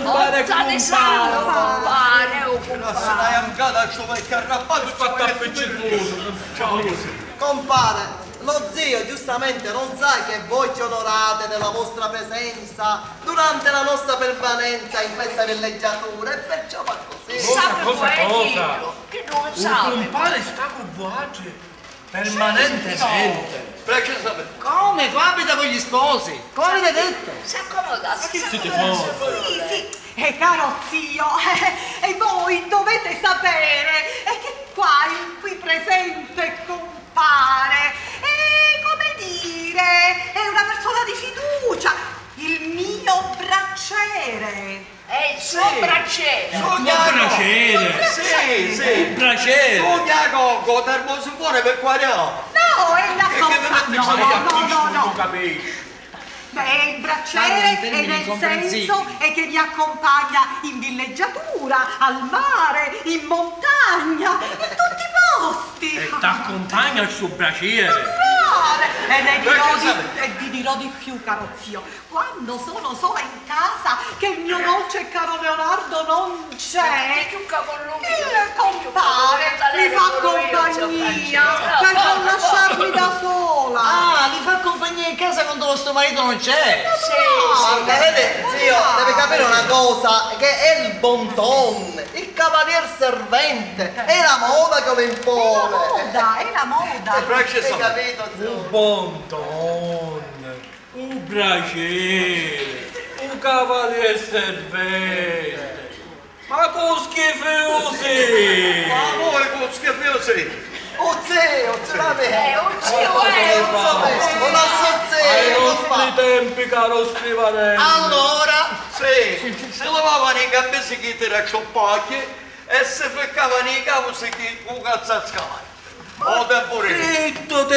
Compare, compare. Se l'hai ancata a ciò che arrabbato e fatto a pezzo il muso. Ciao. Compare, lo zio giustamente non sa che voi ci onorate della vostra presenza durante la nostra permanenza in questa villeggiatura e perciò fa così. Cosa? Che non sa. Un compare sta con voi permanentemente. Perché sapete? Come? Qua abita con gli sposi? Come avete detto? Si accomoda. Sì. E caro zio, e voi dovete sapere che qua, qui presente, compare, come dire, è una persona di fiducia, il mio bracciere. È il suo bracciere. Il tuo bracciere? Sì. Un bracciere. Con termosifone per 40. No, è la Non no. capisci. Beh, il bracciere è nel senso che vi accompagna in villeggiatura, al mare, in montagna, in tutti i posti. E t'accompagna il suo bracciere. E vi dirò di più, caro zio. Quando sono sola in casa, che il mio dolce e caro Leonardo non c'è, il compare mi fa compagnia per non lasciarmi da sola. Ah, vi fa compagnia in casa quando vostro marito non c'è? Ma vede, zio, deve capire una cosa, che è il bon ton, il cavalier servente, è la moda che lo impone. È la moda. Hai capito, zio? Un bon ton, un bracciere, un cavaliere servente. Ma con schifosi! Ma voi con schifosi! Zio, ce l'avete! Ai nostri tempi, caro scrivane! Allora, si lavavano i gambesi che ti racciopacchi e si ficcavano i cavi che con calzascali. Oh, Zitto,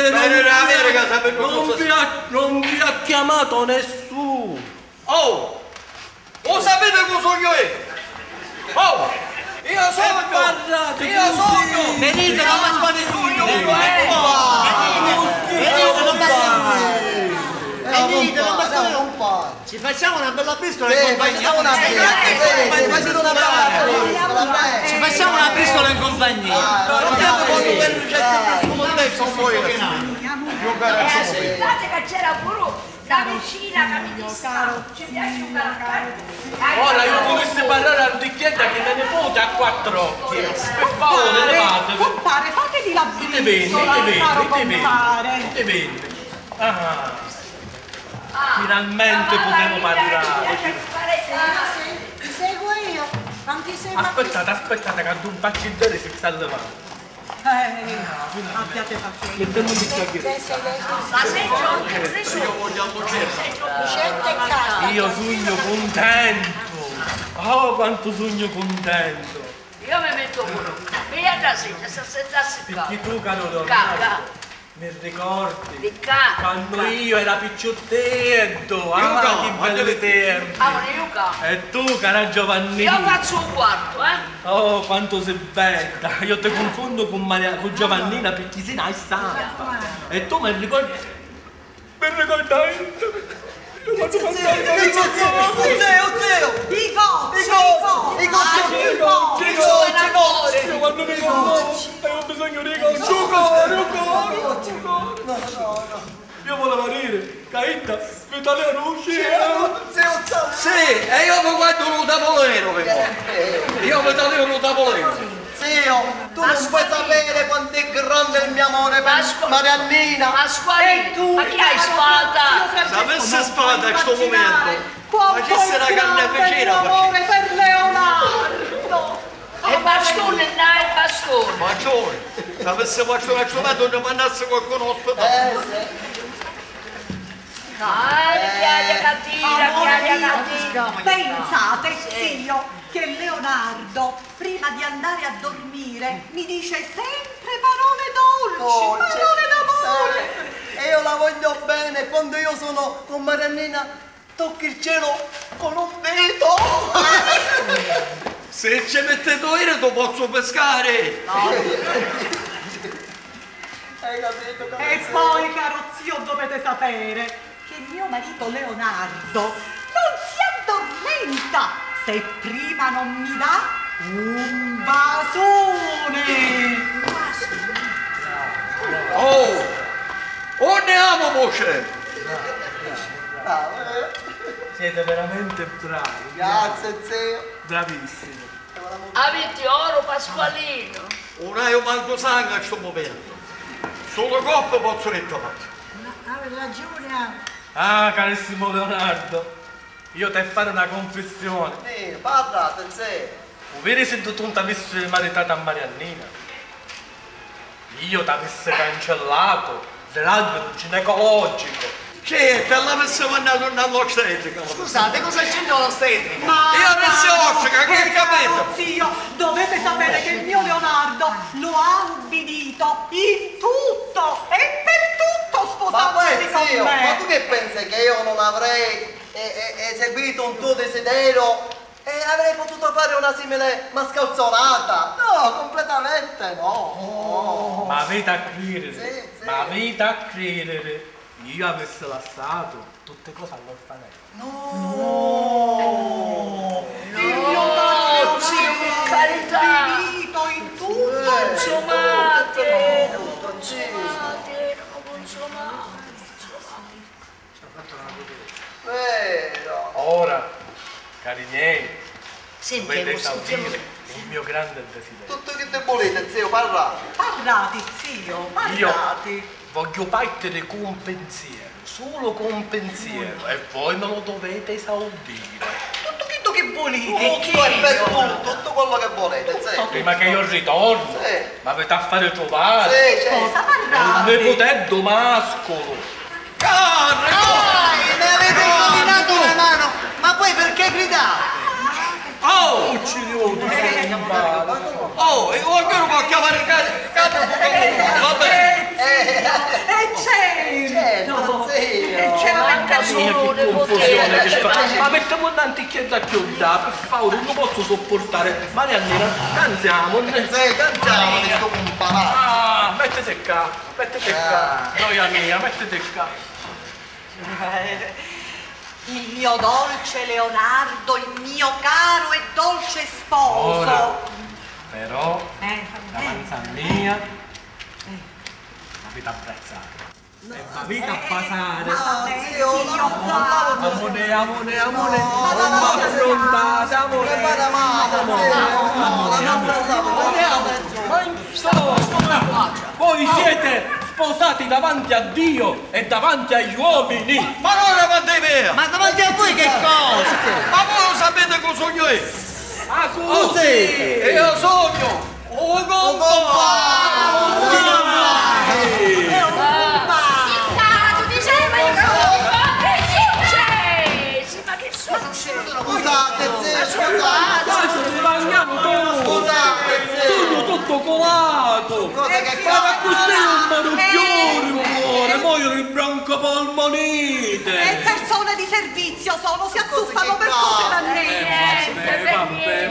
non vi ha chiamato nessuno! Oh! Lo sapete cosa io? Oh! Io sono! Venite, non mi sbatti tutto! Venite, non basta un po'! Ci facciamo una bella pistola in compagnia! Ci facciamo una pistola in compagnia! Aspettate che c'era pure la vicina che mi disse ci piace un carattere. Ora io volessi parlare al ticchietta che la nipote ha 4 occhi! Per favore, levatevi! Compare, fatevi la Te vende! Finalmente potremo parlare! Ti seguo io, non ti seguo. Aspettate che un baccigliere si sta levando! Abbiate pazienza. Ma sei giorno, io voglio Io sogno contento! Oh, quanto sogno contento! io mi metto pure. Via da sera, se sentassi qua. Perché tu, caro Leonardo, mi ricordi Di ca. quando io era picciottetto, che belli tempi! E tu, cara Giovannina! Io faccio un quarto, Oh, quanto sei bella! Io ti confondo con Giovannina perché sei una santa! E tu mi ricordi? Mi ricordai? Io faccio io quando mi ricordavo avevo bisogno di giocare! Io volevo dire, Caitta, l'italiano uscire! Sì, e io mi guardo un tavolino, io mi taglio un tavolino. zio, tu non puoi sapere quanto è grande il mio amore per Mariannina. Pasqualino, ma chi hai spada? Se avesse spada in questo momento, facesse la carneficina. Amore per Leonardo. E bastone, dai, bastone. Maggiore, se avesse fatto un strumento non mandasse qualcuno all'ospedale. Pensate, zio, che Leonardo, prima di andare a dormire, mi dice sempre parole dolci, parole d'amore. E io la voglio bene, quando io sono con Mariannina, tocchi il cielo con un dito. Se ci mettete io lo posso pescare. Hai capito? E poi, caro zio, dovete sapere che il mio marito Leonardo non si addormenta se prima non mi dà un basone. Oh, andiamo, voce! Siete veramente bravi. Grazie, zio. Bravissimi. Avete oro, Pasqualino? Non hai manco sangue a questo momento. Solo coppe posso ritrovare. Avete ragione. Ah, carissimo Leonardo, io ti fare una confessione. Parlate, zio. Vedi se tu non ti avessi maritato a Mariannina? Io ti avessi cancellato dell'albero ginecologico. Che te l'avessi mandato all'ostetrica. Scusate, cosa c'entra l'ostetrica? Io avessi ostetrica, che capito? Zio, dovete sapere che il mio Leonardo lo ha ubbidito in tutto e per tutto sposandosi con zio, me. ma tu che pensi che io non avrei eseguito un tuo desiderio e avrei potuto fare una simile mascalzonata? No, completamente no. Ma avete a credere, Sì. ma avete a credere, io avessi lasciato tutte cose all'orfanello. No. Zio, zio, per carità. ubbidito in tutto. Consumate, Vero. Ora, cari miei, Sentiamo, dovete sentiamo. esaudire il mio grande desiderio. Tutto che te volete, zio, parlate. Parlati, zio, parlati. Voglio partire con un pensiero, solo con un pensiero, e voi me lo dovete esaudire. Tutto che volete, Tutto è per tutto quello che volete, zio. Prima che io ritorno, Sì. mi avete a fare trovare Sì, certo. Cosa un parlate? nepotello mascolo. Ne avete indovinato una mano, ma poi perché gridate? Oh, e qualcuno può chiamare il capo, va bene. Certo, zio. C'era Manca solo Che le confusione che fa. poteri. Ma mettiamo tanti chiedi a chiudere, per favore, non lo posso sopportare. Mariannina, cantiamo. Sì, cantiamo di sto comparato. Ah, mettete qua, gioia mia, mettete qua. Il mio dolce Leonardo, il mio caro e dolce sposo. Ora, però, la manza mia, l'avete abbracciata. E l'avete a passare. Zio, Amore, non affrontate, amore. Ma insomma, voi siete sposati davanti a Dio e davanti agli uomini. Ma non davanti a me! Ma davanti a voi che cosa? Ma voi lo sapete cosa sogno io? Ah, così! E io sogno un Tu diceva io che succede? Ma che succede? Scusate, zio, scusate. Adesso mi mangiamo tutto! Scusate, zio. Sono tutto colato! Cosa che Ma fa? cos'è un marocchione, cuore? Mo' io ribranco polmonite! Le persone di servizio sono, si azzuffano per cose da Niente, per niente.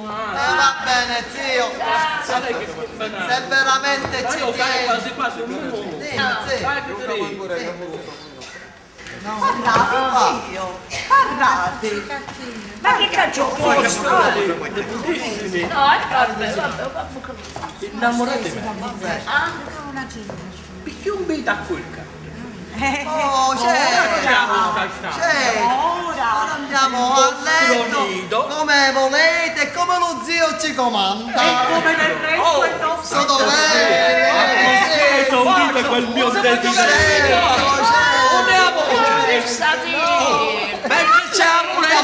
Va bene, zio. Sai che combinato? Se veramente Ma ci io sai tieni. quasi un minuto! Zio. Sai che te dico? Parlate, zio, parlate. Ma che caccio fuori? Putissimi! No, vabbè. Innamorate me! Picchio un bita a quel cazzo! Oh, certo. Ora andiamo a letto come volete e come lo zio ci comanda. Come nel resto è nostro. So dov'è? Esaudite quel mio desiderio! Andiamo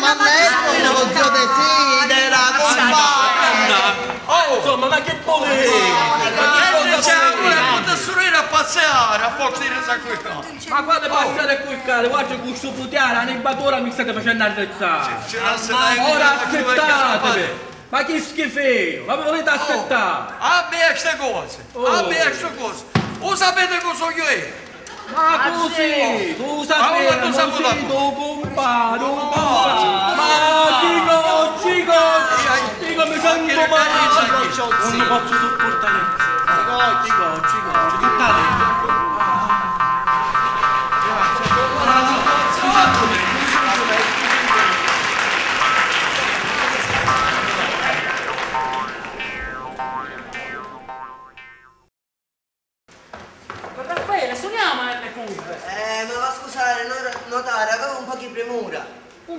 a letto e lo zio desidera compagna. Insomma, ma che volete? a passeare a posto di resa qui. Ma quando passate qui, cara, guarda che questo puteare, la nebatura mi state facendo arrezzare. Ora aspettatevi! Ma che schifeo! Ma vi volete aspettare? Abbia queste cose! Abbia queste cose! Lo sapete cosa sono io? Ma così! Tu sapevi, tu compare, ma Cico, mi sento male! Non lo posso sopportare! Cico, tutta lei!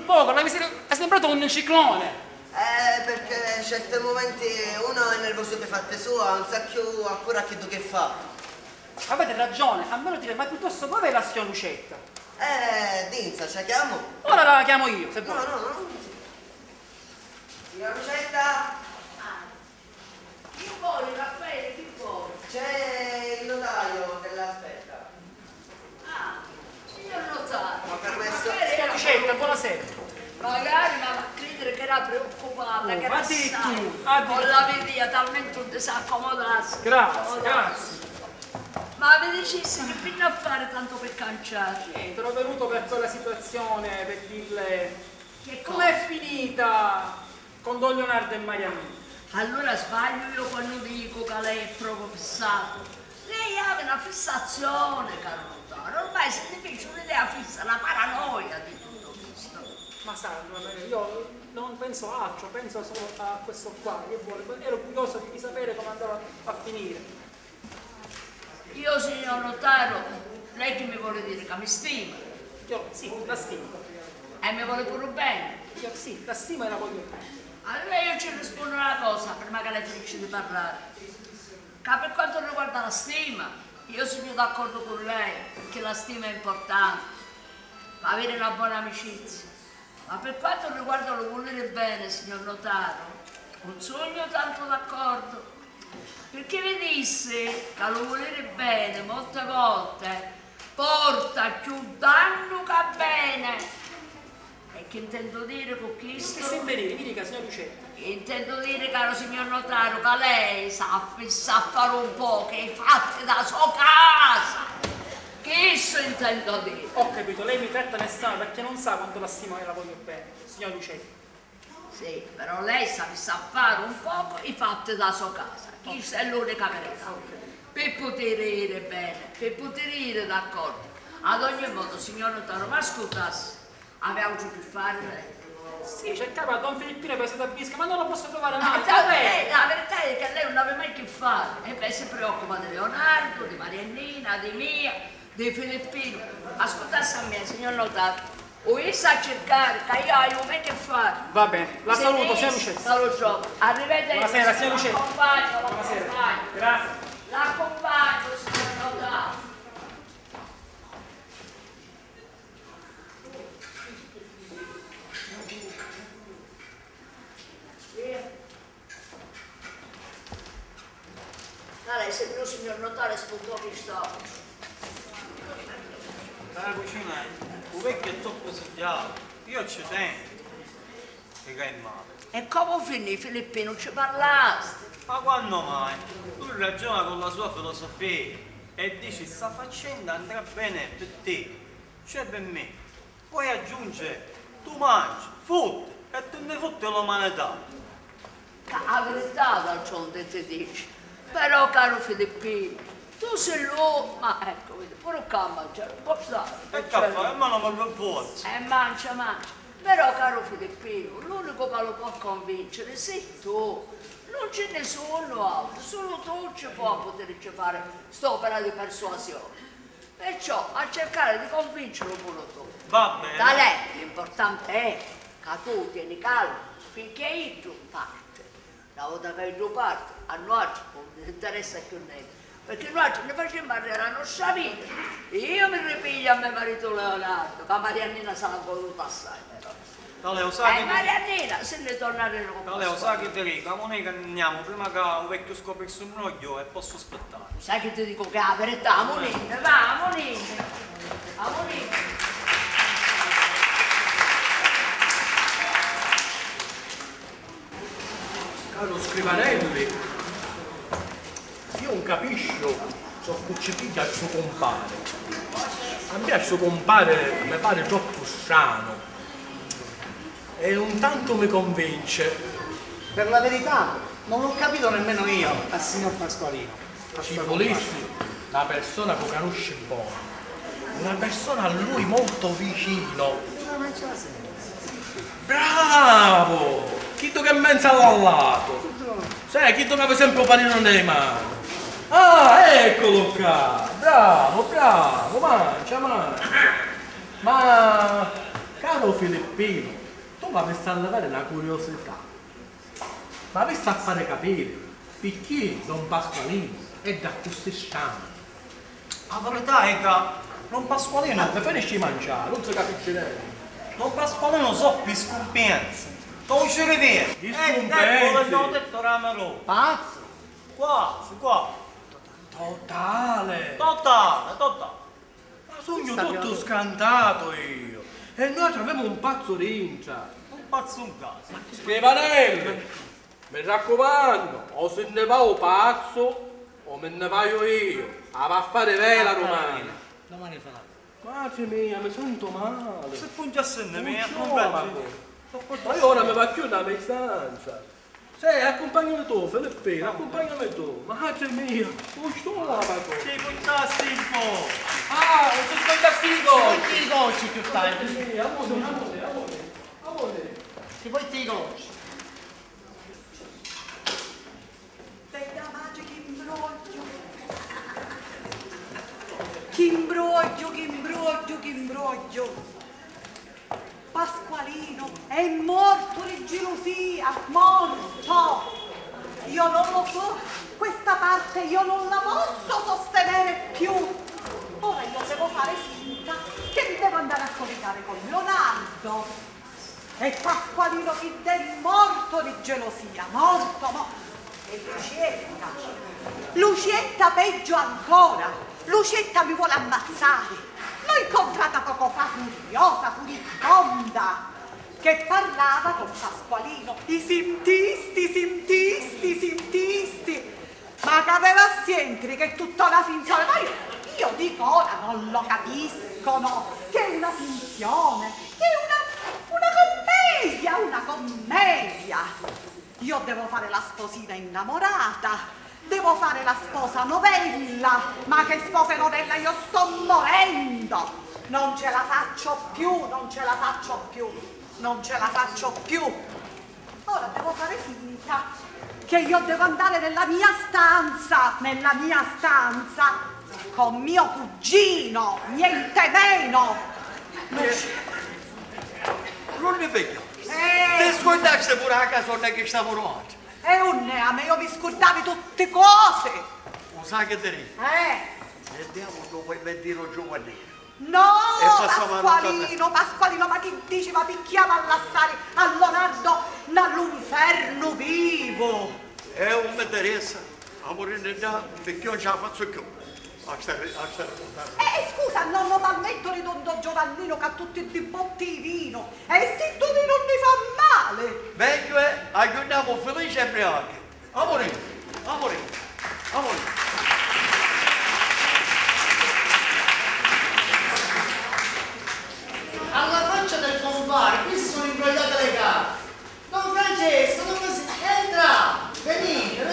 poco, è sembrato un ciclone. Perché in certi momenti uno è nervoso per fatte sua, non sa più ancora che fa. Avete ragione, a me lo dire, ma piuttosto dov'è la signora Lucetta? Dinza, ci chiamo? Ora la chiamo io, se vuoi. No. Signora Lucetta? Chi vuole, Raffaele, chi vuole? C'è il notaio che l'aspetta. Signor notaio. Ma permesso? Signora Lucetta, buonasera. Magari, ma a credere che era preoccupata, che era ma di assai. tu, Con la via talmente un disaccomodarsi. Grazie. Ma mi dicessi che fino a fare tanto per canciare? Niente, ero venuto per quella situazione, per dirle Che cosa? com'è finita con Don Leonardo e Marianina. Allora sbaglio io quando dico che lei è proprio fissato. Lei ha una fissazione, caro notaio. Ormai se ne fece un'idea fissa, una paranoia di tutto questo. Ma sai, io non penso altro, penso solo a questo qua, che vuole. Ero curioso di sapere come andava a finire. Io, signor notaio, lei che mi vuole dire che mi stima? Io sì, la stimo. E mi vuole pure bene? Io sì, la stimo e la voglio bene. Allora io ci rispondo una cosa, prima che lei finisce di parlare. Che per quanto riguarda la stima, io sono d'accordo con lei, perché la stima è importante, per avere una buona amicizia. Ma per quanto riguarda lo volere bene, signor notaio, non sono tanto d'accordo. Perché mi disse che lo volere bene molte volte porta più danno che bene. E che intendo dire con questo? Sì, mi dica, signor Lucetta. Intendo dire, caro signor notaio, che lei sa fare un po' che i fatti da sua casa. Che isso intendo dire? Ho capito, lei mi tratta nessuna perché non sa quanto la stimo e la voglio bene, signor Lucetta. Sì, però lei sa fare un po' i fatti da sua casa. Questa è l'unica verità. Per poter dire bene, per poter dire d'accordo. Ad ogni modo, signor notaio, ma ascoltassi, aveva giù che fare? Sì, cercava Don Filippino per da bisca, ma non lo posso trovare mai. La verità è che lei non aveva mai che fare. E beh, si preoccupa di Leonardo, di Mariannina, di Mia, di Filippino. Ascoltassi a me, signor notaio. O io sa cercare, che io ho mai che fare. Va bene, la saluto, signor Lucetta. Saluto. Arrivederci. Buonasera, signor Lucetta. L'accompagno, Buonasera. Grazie. L'accompagno, signor notaio. Lei se il signor notaio spuntò che stava. Dalla cucina, un vecchio è troppo studiato, io ci sento che è male. E come finì Filippino, ci parlaste? Ma quando mai? Tu ragiona con la sua filosofia e dici sta faccenda andrà bene per te, cioè per me. Poi aggiunge, tu mangi, fotti e te ne fotti l'umanità. La verità d'altronde ti dici. Però caro Filippino, tu sei l'uomo, ma ecco, vedi, pure qua a mangiare, può stare. E caffè, ma non mi forza. Mangia. Però caro Filippino, l'unico che lo può convincere sei tu. Non ce ne sono altri, solo tu ci puoi poterci fare st'opera di persuasione. Perciò a cercare di convincerlo pure tu. Va bene. Da lei l'importante è che tu tieni calmo finché io tu parte. Una volta che io parte, a noi non interessa più niente. Perché noi ne facciamo arrivare la nostra vita. Io mi ripiglio a mio marito Leonardo, che Mariannina se l'ha voluta assai però. Taleo, sa che Mariannina se ne tornare con Taleo, sa che ti dico, ma noi che andiamo prima che un vecchio scoprisse un roglio e posso aspettare. Sai che ti dico che la verità, Amonina, va, Amonina. Amonina. Caro Scrivanelli, io non capisco so cucipiglia al suo compare. A me al suo compare mi pare troppo strano e un tanto mi convince. Per la verità, non l'ho capito nemmeno io, al signor Pasqualino. Ci volessi una persona che conosce bene, una persona a lui molto vicino. Bravo! Chi che mensa al lato? Sai, chi aveva sempre un panino nelle mani? Ah, eccolo qua! Bravo, mangia! Ma, caro Filippino, tu mi avessi a levare una curiosità. Ma avessi a fare capire perché Don Pasqualino è da questi strani. La verità è che Don Pasqualino... Se finisci di mangiare, non si capisce niente. Don Pasqualino so più scompensi. Non ci rivede. Gli Ecco scompensi. l'ho detto Ramaro. Pazzo! Quasi, qua. Totale. Totale. Ma sogno tutto scantato io. E noi avevamo un pazzo rincia. Un pazzo un caso. Scrivanelli, mi raccomando, o se ne va o pazzo o me ne vaio io. A va a fare vela romana. Domani farà. Madre mia, mi sento male. Se pungiasse in me, non Ma io ora mi va più da mia stanza. Sei, accompagnami tu, Filippino, accompagnami tu. Madre mia, non sto Sei puntassi un po'. Ah, non si scontassi i gocci. I gocci più tardi. Amore. Ti vuoi ti gocci? Bella madre, che imbroglio! Che imbroglio, che imbroglio, che imbroglio! Pasqualino è morto di gelosia, morto! Io non lo so, questa parte io non la posso sostenere più. Ora io devo fare finta che mi devo andare a comitare con Leonardo. E Pasqualino che è morto di gelosia, morto. E Lucietta peggio ancora. Lucietta mi vuole ammazzare. L'ho incontrata poco fa, furiosa, furibonda, che parlava con Pasqualino. I sintisti. Ma che aveva sempre che è tutta una finzione. Ma io dico ora non lo capiscono, che è una finzione, che è una commedia. Io devo fare la sposina innamorata. Devo fare la sposa novella, ma che sposa novella, io sto morendo! Non ce la faccio più. Ora devo fare finta che io devo andare nella mia stanza, con mio cugino, niente meno. Non ne vedo. Ti scordaste pure a casa che stavo oggi. E un neame, io mi scordavi tutte cose. Lo sai che ti dico? Vediamo lo puoi vedere giovanile. No, E Pasqualino, ma chi dici? Ma picchiava all'assare a Leonardo nell'inferno vivo. Non mi interessa. Amore ne dà, perché io non ce la faccio più. Scusa, nonno Mannetto di Don Giovannino che ha tutti i botti di vino. E se tu non mi fa male. Meglio è, aiutiamo felice e ubriachi. Amore. Alla faccia del compare, qui si sono imbrogliate le carte. Don Francesco, entra! Venite!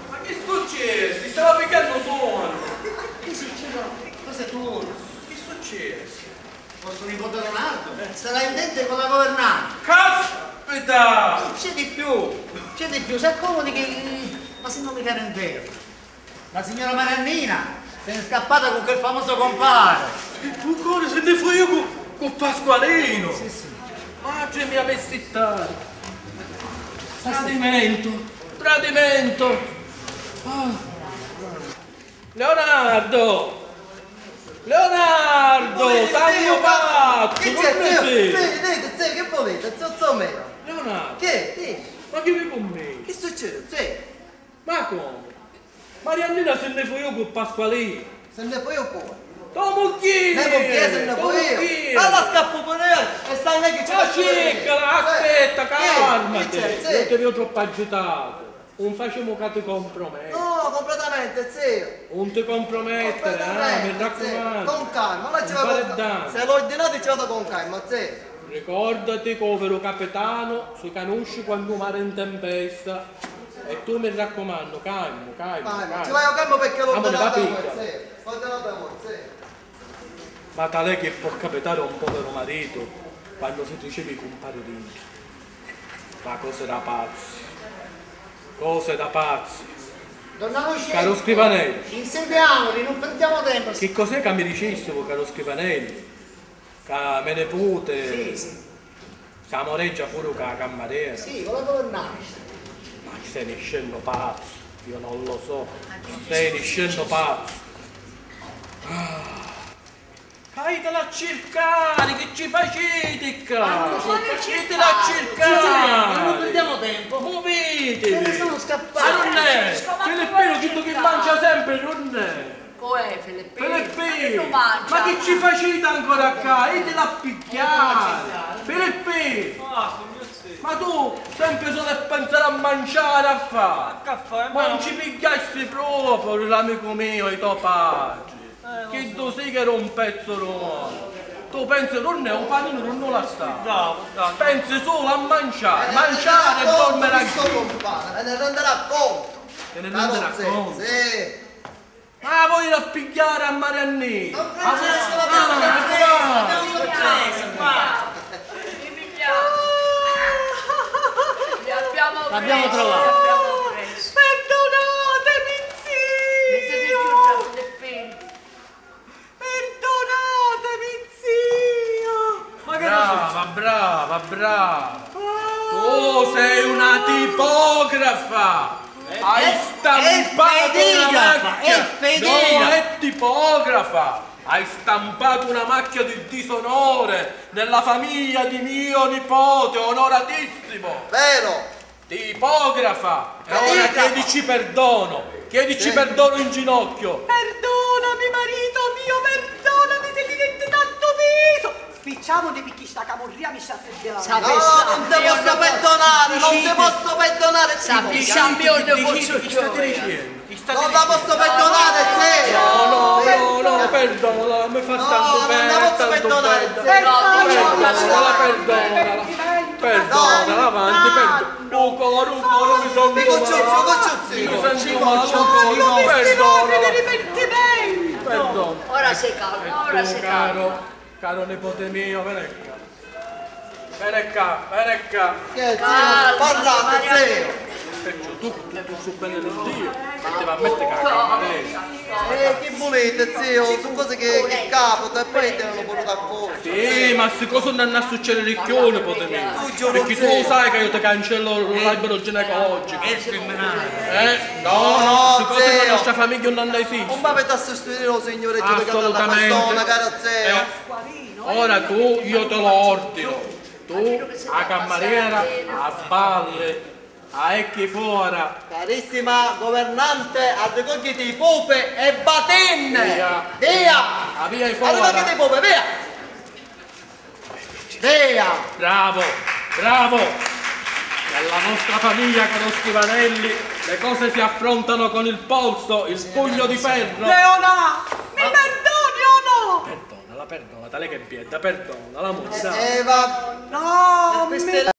Ma che è successo? Ti stava piccando sonno. Che succede? Cosa è tu? Che è successo? Vostro nipote Leonardo? Sarà in dente con la governante. Caspita! C'è di più, si accomodi che... Ma se non mi cade in terra. La signora Marannina se ne è scappata con quel famoso compare. Ancora se ne fui io con Pasqualino. Sì. Madre mia messittare. Tradimento. Ah. Leonardo, taglio pazzo, Che non c'è, ne zio? sei? Zio, che volete? Zio mio. Leonardo, Che? ma che vivi con me? Che succede, zio? Ma come? Mariannina se ne fui io con Pasqualino. Se ne fai un po'. Tomucchino! Se ne fai io. Allora scappo pure io. E stai lì che c'è. Ma ciccala, aspetta, calmati. Che c'è, Io zio? ti avevo troppo agitato. Non facciamo che ti compromettere. No, completamente, zio. Non ti compromettere, mi raccomando. Con calma, Non fare danno. se l'ho ordinato ci vado con calma, zio. Ricordati, povero capitano, si conosce quando mare in tempesta. E tu mi raccomando, calmo. Ci vai a calma perché l'ho Amore, ordinato a capito? voi, zio. L'ho ordinato a voi, zio. Ma tale che può capitare a un povero marito quando si ricevi compare Ringi. Ma cose da pazzi. Donna Lucia, Caro Scrivanelli. insediamoli, non perdiamo tempo. Che cos'è che mi dicesti, caro Scrivanelli? che me ne pute, Sì, sì. samoreggia pure con la cameriera. Sì, con la governante. Ma stai nascendo pazzo, io non lo so, stai nascendo pazzo. Vaitela a cercare, che ci facete qua? Vaitela a cercare! Non perdiamo tempo. Muovetevi! Se ne sono Ma scappati. non è! Filippino tutto che mangia sempre, non è! Com'è Filippino? Filippino! Non mangia. Ma che ci facete ancora qua? Vaitela a picchiare! Filippino! Ma tu sempre solo a pensare a mangiare a fare! Caffè, Ma non ci pigliasti proprio l'amico mio, i tuoi padri! Che tu sei che era un pezzo romano! Tu pensi non è un panino, non la sta! bravo, bravo. Pensi solo a mangiare, mangiare e dormire a questo compare, ne renderà conto. Te ne renderà Sì, conto? sì. Ma voglio a pigliare a Mariannini! Don Francesco, l'abbiamo L'abbiamo trovato. L'abbiamo preso. Perdonatemi, Mettete zio! giù da Filippino. Perdonatemi, zio! Ma che Brava, brava, brava! Tu sei una tipografa! Hai stampato una fedigrafa, macchia! è fedigrafa. No, è tipografa! Hai stampato una macchia di disonore nella famiglia di mio nipote, onoratissimo! Vero? Tipografa! E ora Fedigrafa. chiedici perdono! Chiedici perdono in ginocchio! Perdonami, marito mio, perdonami se diventi tanto peso! Spicciamo di picchi sta camurria mi sta assediando. No, non ti posso perdonare, non ti posso perdonare, Sappi, zio. cambio di Che state posizione. dicendo? Non la posso perdonare, zio. No, perdona, mi fa tanto non bene, la posso tanto perdonare, bene. zio. Perdonala, avanti, perdona. Ruco, mi sento Dico male. ciuccio. Mi sento male, perdonala. ripentimento! Perdona. Ora sei calmo, ora sei calmo. Caro nipote mio, vieni qua. Vieni qua. Che zio? Calma, Parlate, Maria. zio. Tu su bene del Dio, e ti va a mettere cagare. Che volete, zio? Sono cose che capitano e poi ti hanno voluto apposta. Sì, ma se cosa non a succedere ricchione, nipote mio? Tu, Perché tu sei. lo sai che io ti cancello l'albero ginecologico. È femminile. No, No, se cose zio. nella nostra famiglia non esiste. Non mi avete a sostituire lo signore Dio che alla Assolutamente. persona, caro zio. Ora tu, io te lo ordino. Tu, a cameriera, a spalle, a ecchi fuori. Carissima governante, raccogliti i pupe e batenne! Via. Via! A via i Raccogliti i fuori. pupe, via! Via! Bravo, bravo. Nella nostra famiglia, caro Schivanelli, le cose si affrontano con il polso, il pugno di ferro. Leona! Mi perdoni o no? Perdonala, lei che è bieda, perdonala, amore, dai. va... No, Queste